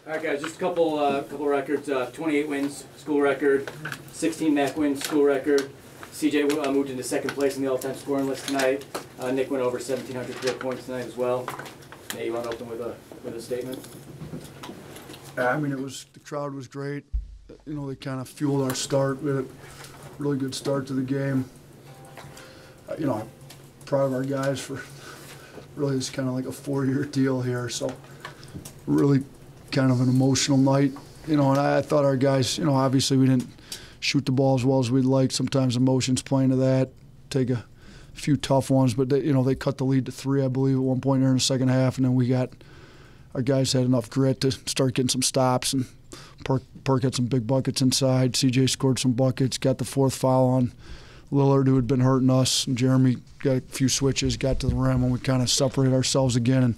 All right, guys, just a couple records. 28 wins, school record. 16 MAC wins, school record. CJ moved into second place in the all-time scoring list tonight. Nick went over 1,700 career points tonight as well. Nate, you want to open with a statement? I mean, the crowd was great. You know, they kind of fueled our start. We had a really good start to the game. You know, I'm proud of our guys for really it's kind of like a 4-year deal here. So really kind of an emotional night. You know, and I thought our guys, you know, obviously we didn't shoot the ball as well as we'd like. Sometimes emotions play into that. Take a few tough ones, but they, you know, they cut the lead to 3, I believe, at one point there in the second half, and then our guys had enough grit to start getting some stops, and Perk had some big buckets inside. CJ scored some buckets, got the 4th foul on Lillard, who had been hurting us, and Jeremy got a few switches, got to the rim, and we kind of separated ourselves again and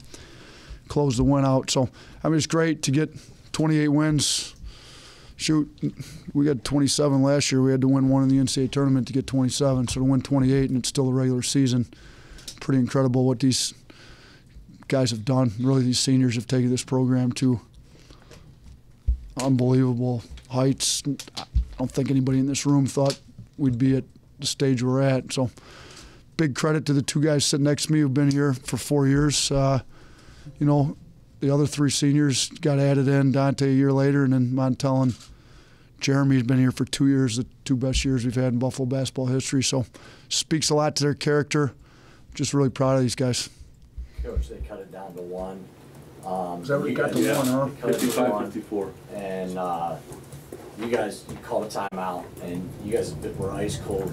closed the win out. So, I mean, it's great to get 28 wins. Shoot, we got 27 last year. We had to win one in the NCAA tournament to get 27. So to win 28 and it's still a regular season, pretty incredible what these guys have done. Really, these seniors have taken this program to unbelievable heights. I don't think anybody in this room thought we'd be at the stage we're at. So big credit to the 2 guys sitting next to me who've been here for 4 years. You know, the other 3 seniors got added in, Dante a year later, and then Montel and Jeremy's been here for 2 years, the 2 best years we've had in Buffalo basketball history. So speaks a lot to their character. Just really proud of these guys. Coach, they cut it down to 1. Is that what you got to 1, huh? 55-54. And you guys called a timeout, and you guys were ice cold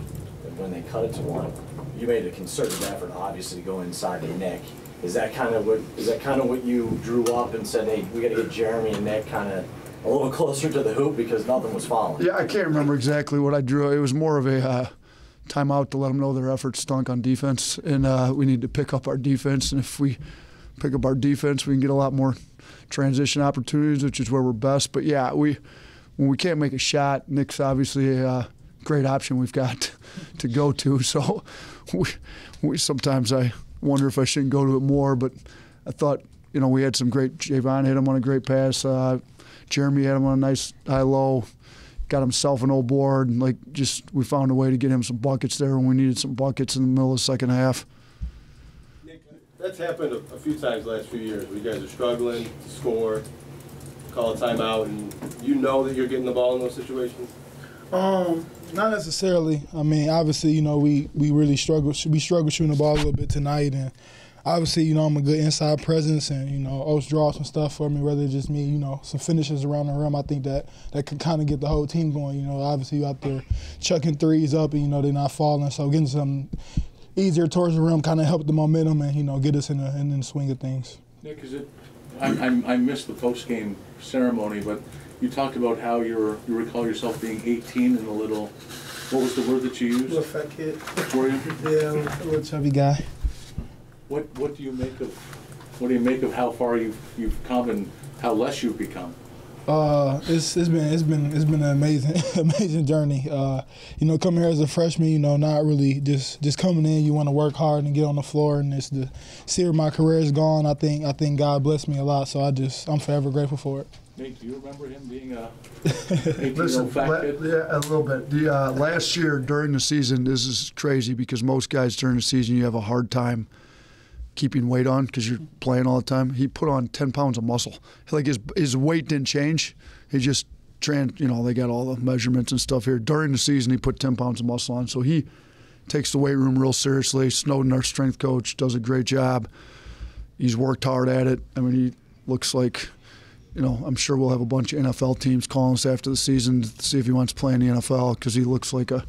when they cut it to 1. You made a concerted effort, obviously, to go inside to Nick. Is that kind of what you drew up and said, hey, we got to get Jeremy and Nick kind of a little closer to the hoop because nothing was falling? Yeah, I can't remember exactly what I drew. It was more of a timeout to let them know their efforts stunk on defense, and we need to pick up our defense. And if we pick up our defense, we can get a lot more transition opportunities, which is where we're best. But yeah, when we can't make a shot, Nick's obviously a great option we've got to go to. So we sometimes I wonder if I shouldn't go to it more, but I thought, you know, we had some great, Javon hit him on a great pass, Jeremy had him on a nice high-low, got himself an old board, and we found a way to get him some buckets there when we needed some buckets in the middle of the second half. Nick, that's happened a few times the last few years where you guys are struggling to score, call a timeout, and you know that you're getting the ball in those situations? Not necessarily. I mean, obviously, you know, we really struggle. We struggle shooting the ball a little bit tonight, and obviously, you know, I'm a good inside presence, and you know, O's draw some stuff for me. Whether it's just me, you know, some finishes around the rim. I think that could kind of get the whole team going. You know, obviously, you out there chucking threes up, and you know they're not falling. So getting some easier towards the rim kind of help the momentum, and you know, get us in the swing of things. Nick, I missed the post-game ceremony, but you talked about how you recall yourself being 18 and a little, what was the word that you used? A little fat kid. Were you? Yeah, a little chubby guy. What do you make of how far you've come and how less you've become? It's been an amazing journey. You know, coming here as a freshman, you know, not really just coming in. You want to work hard and get on the floor, and it's to see where my career is gone. I think God blessed me a lot, so I'm forever grateful for it. Nate, do you remember him being a 18-year-old fat kid? Yeah, a little bit. The last year during the season, this is crazy because most guys during the season you have a hard time keeping weight on because you're playing all the time. He put on 10 pounds of muscle. Like his weight didn't change. He just you know, they got all the measurements and stuff here. During the season, he put 10 pounds of muscle on. So he takes the weight room real seriously. Snowden, our strength coach, does a great job. He's worked hard at it. I mean, he looks like, you know, I'm sure we'll have a bunch of NFL teams calling us after the season to see if he wants to play in the NFL because he looks like a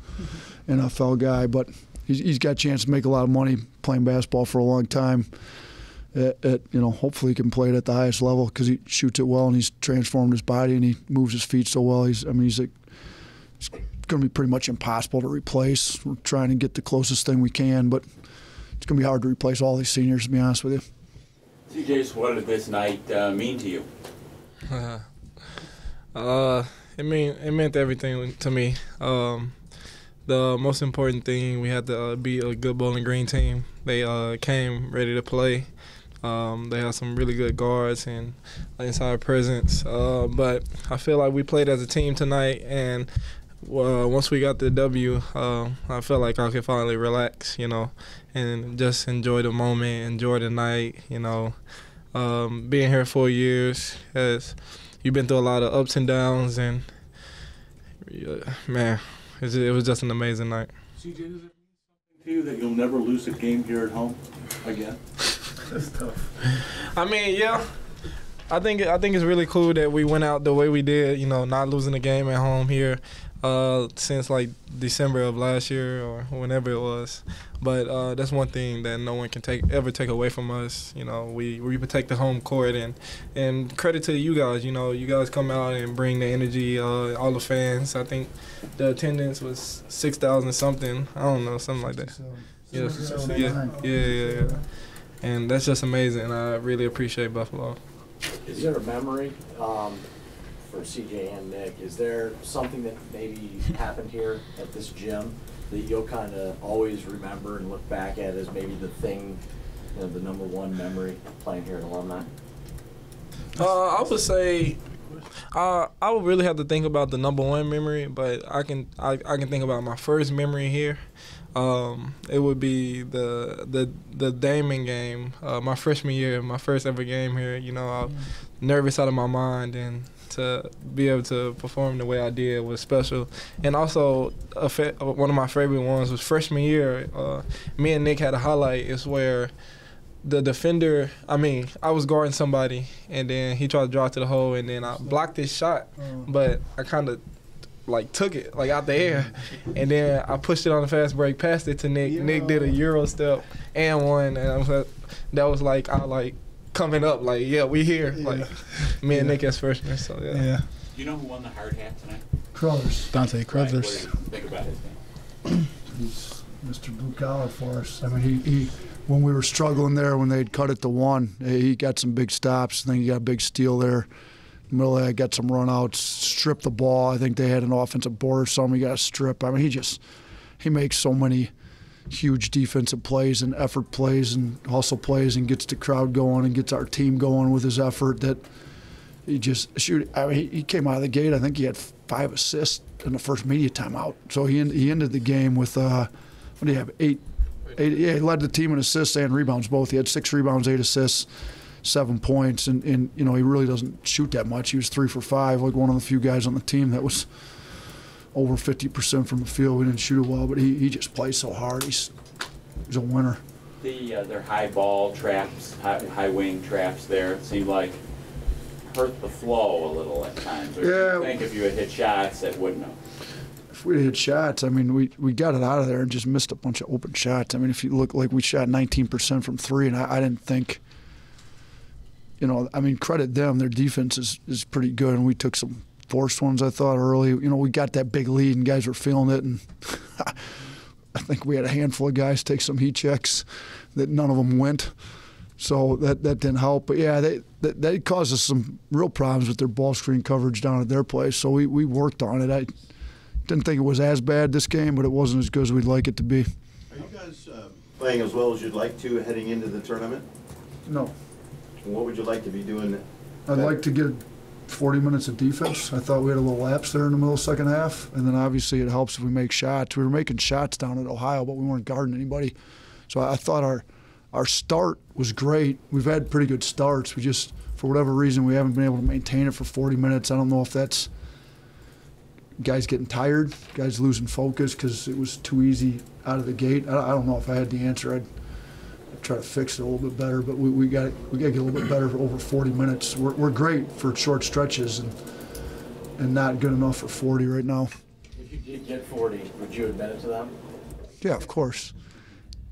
NFL guy. But he's got a chance to make a lot of money playing basketball for a long time. You know, hopefully he can play it at the highest level because he shoots it well and he's transformed his body and he moves his feet so well. It's going to be pretty much impossible to replace. We're trying to get the closest thing we can, but it's going to be hard to replace all these seniors, to be honest with you. CJ, what did this night mean to you? It meant everything to me. The most important thing, we had to be a good Bowling Green team. They came ready to play. They have some really good guards and inside presence. But I feel like we played as a team tonight, and once we got the W, I felt like I could finally relax, and just enjoy the moment, enjoy the night, Being here 4 years, you've been through a lot of ups and downs, and man, it was just an amazing night. CJ, does it mean something to you that you'll never lose a game here at home again? That's tough. I mean, yeah. I think it's really cool that we went out the way we did, not losing a game at home here since like December of last year or whenever it was. But that's one thing that no one can ever take away from us. We protect the home court, and credit to you guys. You guys come out and bring the energy. All the fans. I think the attendance was 6,000 something. I don't know, something like that. Yeah. And that's just amazing. I really appreciate Buffalo. Is there a memory for CJ and Nick? Is there something that maybe happened here at this gym that you'll kind of always remember and look back at as maybe the thing, the number one memory playing here at Alumni? I would say I would really have to think about the number one memory, but I can think about my first memory here. It would be the Damon game, my freshman year, my first ever game here. I was nervous out of my mind, and to be able to perform the way I did was special. And also, one of my favorite ones was freshman year. Me and Nick had a highlight. It's where the defender, I was guarding somebody, and then he tried to draw to the hole, and then I blocked his shot, but I kind of took it out the air, and then I pushed it on the fast break, passed it to Nick. Yeah. Nick did a Euro step and one, and that was I coming up we here me and Nick as freshmen. So Do you know who won the hard hat tonight? Crothers. Dante Crothers. Right, what did you think about his game? He's Mr. Blue Collar for us. He when we were struggling there, when they'd cut it to one, he got some big stops. I think he got a big steal there. Middle of that, got some runouts, stripped the ball. I think they had an offensive board or something. He got a strip. He makes so many huge defensive plays and effort plays and hustle plays and gets the crowd going and gets our team going with his effort that he just shoot. He came out of the gate. I think he had 5 assists in the first media timeout. So he ended the game with what do you have? 8. Yeah, he led the team in assists and rebounds both. He had 6 rebounds, 8 assists. 7 points, and he really doesn't shoot that much. He was 3 for 5, like one of the few guys on the team that was over 50% from the field. We didn't shoot it well, but he just plays so hard. He's a winner. Their high ball traps, high wing traps there, it seemed like hurt the flow a little at times. Or do you think if you had hit shots, that wouldn't have? If we hit shots, we got it out of there and just missed a bunch of open shots. If you look, we shot 19% from 3, and I didn't think. Credit them. Their defense is pretty good, and we took some forced ones, I thought, early. We got that big lead, and guys were feeling it, and I think we had a handful of guys take some heat checks that none of them went, so that didn't help. But, yeah, they caused us some real problems with their ball screen coverage down at their place, so we worked on it. I didn't think it was as bad this game, but it wasn't as good as we'd like it to be. Are you guys playing as well as you'd like to heading into the tournament? No. What would you like to be doing? I'd like to get 40 minutes of defense. I thought we had a little lapse there in the middle of the second half, and then obviously it helps if we make shots. We were making shots down at Ohio, but we weren't guarding anybody. So I thought our start was great. We've had pretty good starts. We just, for whatever reason, we haven't been able to maintain it for 40 minutes. I don't know if that's guys getting tired, guys losing focus because it was too easy out of the gate. I don't know if I had the answer. I'd try to fix it a little bit better, but we got to get a little bit better for over 40 minutes. We're great for short stretches and not good enough for 40 right now. If you did get 40, would you admit it to them? Yeah, of course.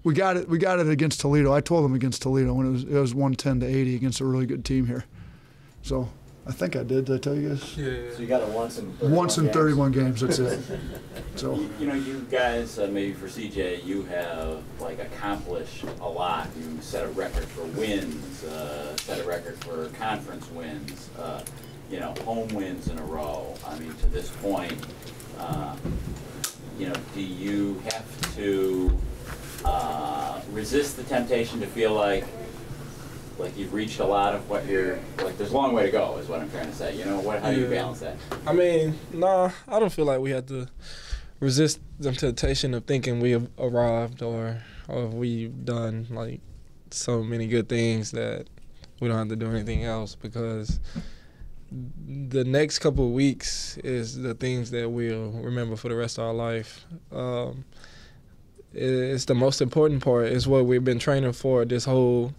We got it against Toledo. I told them against Toledo when it was 110-80 against a really good team here. So I think I did. Did I tell you guys? Yeah. So you got it once in 31 games. That's it. So you guys, maybe for CJ, you have accomplished a lot. You set a record for wins, set a record for conference wins, home wins in a row. To this point, do you have to resist the temptation to feel like like you've reached a lot of what you're like. There's a long way to go, is what I'm trying to say. You know, how do you balance that? I mean, nah, I don't feel like we have to resist the temptation of thinking we have arrived or we've done like so many good things that we don't have to do anything else, because the next couple of weeks is the things that we'll remember for the rest of our life. It's the most important part. It's what we've been training for this whole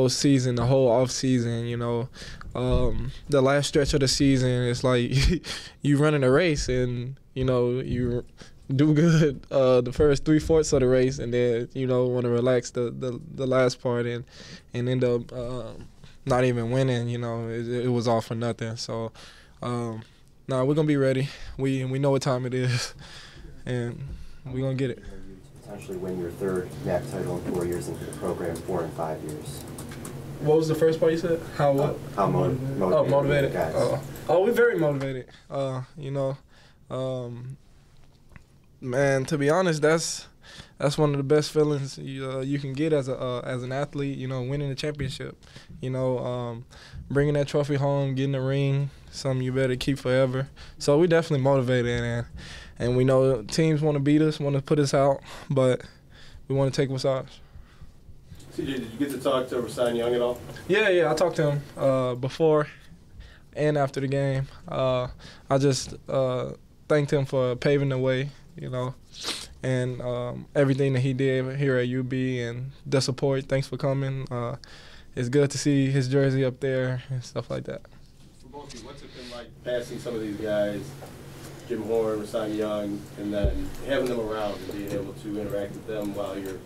season, the whole off season. You know, the last stretch of the season, it's like you running a race, and you know you do good the first 3/4 of the race, and then you know want to relax the last part and end up not even winning. You know, it was all for nothing. So, we're gonna be ready. We know what time it is, and we're gonna get it. Potentially win your third MAC title in 4 years into the program, 4 in 5 years. What was the first part you said? How what? How motivated? Oh, motivated. Guys. We're very motivated. You know, man, to be honest, that's one of the best feelings you can get as an athlete. You know, winning the championship. You know, bringing that trophy home, getting the ring, something you better keep forever. So we definitely motivated, and we know teams want to beat us, want to put us out, but we want to take what's ours. CJ, did you get to talk to Rasan Young at all? Yeah, I talked to him before and after the game. I just thanked him for paving the way, you know, and everything that he did here at UB and the support. Thanks for coming. It's good to see his jersey up there and stuff like that. For both of you, what's it been like passing some of these guys, Jim Horn, Rasan Young, and then having them around and being able to interact with them while you're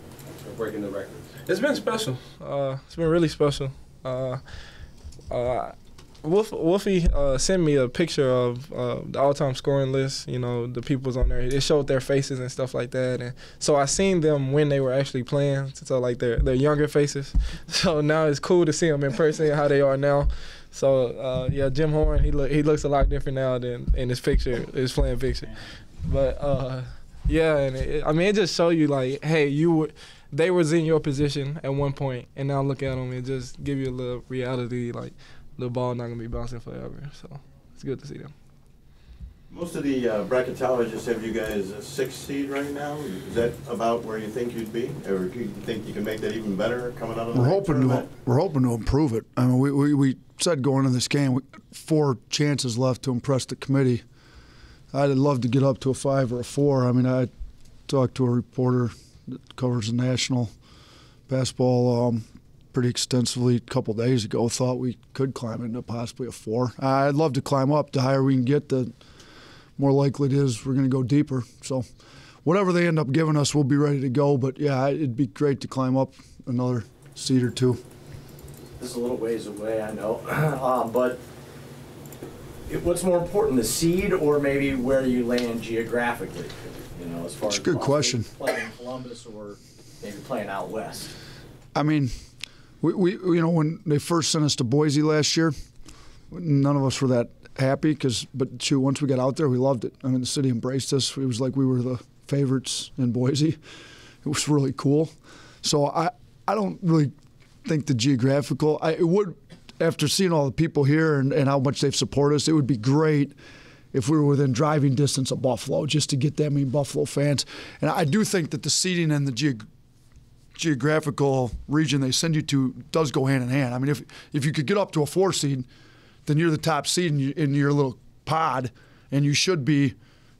breaking the records? It's been special. It's been really special. Wolfie sent me a picture of the all-time scoring list. You know, the people's on there. It showed their faces and stuff like that. And so I seen them when they were actually playing. So like their younger faces. So now it's cool to see them in person, how they are now. So yeah, Jim Horn, he looks a lot different now than in his playing picture. But yeah, and it just show you like, hey, they was in your position at one point, and now look at them and just give you a little reality, like the ball not gonna be bouncing forever. So it's good to see them. Most of the bracketologists have you guys a 6th seed right now. Is that about where you think you'd be, or do you think you can make that even better coming out of the tournament? We're hoping to improve it. I mean, we said going into this game, 4 chances left to impress the committee. I'd love to get up to a 5 or a 4. I mean, I talked to a reporter that covers the national basketball pretty extensively a couple of days ago. Thought we could climb into possibly a 4. I'd love to climb up. The higher we can get, the more likely it is we're going to go deeper. So whatever they end up giving us, we'll be ready to go. But, yeah, it'd be great to climb up another seed or 2. This is a little ways away, I know, but what's more important, the seed or maybe where you land geographically? You know, as far as a good question. Playing Columbus or maybe playing out west. I mean, we you know, when they first sent us to Boise last year, none of us were that happy but shoot, once we got out there, we loved it. I mean, the city embraced us. It was like we were the favorites in Boise. It was really cool. So I don't really think the geographical. It would, after seeing all the people here and how much they've supported us, it would be great if we were within driving distance of Buffalo, just to get that many Buffalo fans. And I do think that the seating and the geographical region they send you to does go hand in hand. I mean, if you could get up to a 4 seed, then you're the top seed in your little pod, and you should be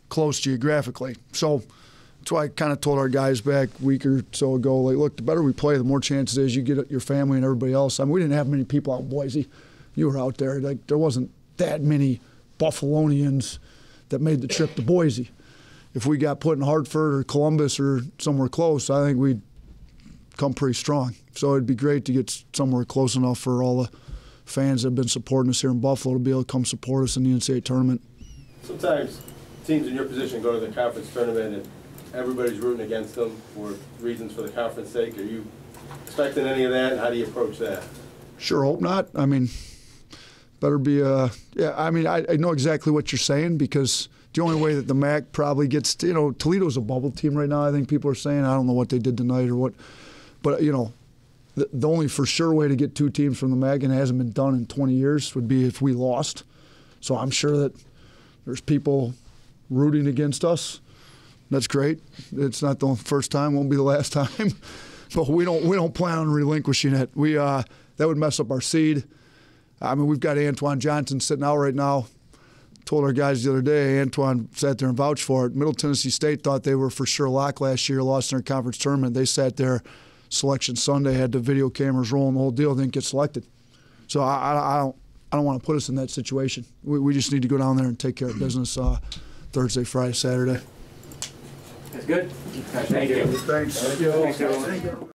close geographically. So that's why I kind of told our guys back a week or so ago, like, look, the better we play, the more chances is you get your family and everybody else. I mean, we didn't have many people out in Boise. You were out there. Like, there wasn't that many Buffalonians that made the trip to Boise. If we got put in Hartford or Columbus or somewhere close, I think we'd come pretty strong. So it'd be great to get somewhere close enough for all the fans that have been supporting us here in Buffalo to be able to come support us in the NCAA tournament. Sometimes teams in your position go to the conference tournament and everybody's rooting against them for reasons for the conference sake. Are you expecting any of that, and how do you approach that? Sure hope not. I mean, better be yeah, I mean, I know exactly what you're saying, because the only way that the MAC probably gets to, you know, Toledo's a bubble team right now, I think people are saying. I don't know what they did tonight or what. But, you know, the only for sure way to get 2 teams from the MAC, and it hasn't been done in 20 years, would be if we lost. So I'm sure that there's people rooting against us. That's great. It's not the first time, won't be the last time. But we don't plan on relinquishing it. That would mess up our seed. I mean, we've got Antoine Johnson sitting out right now. Told our guys the other day, Antoine sat there and vouched for it. Middle Tennessee State thought they were for sure locked last year, lost in their conference tournament. They sat there selection Sunday, had the video cameras rolling, the whole deal, didn't get selected. So I don't want to put us in that situation. We just need to go down there and take care of business Thursday, Friday, Saturday. That's good. Thank you. Thanks. Thanks, everyone.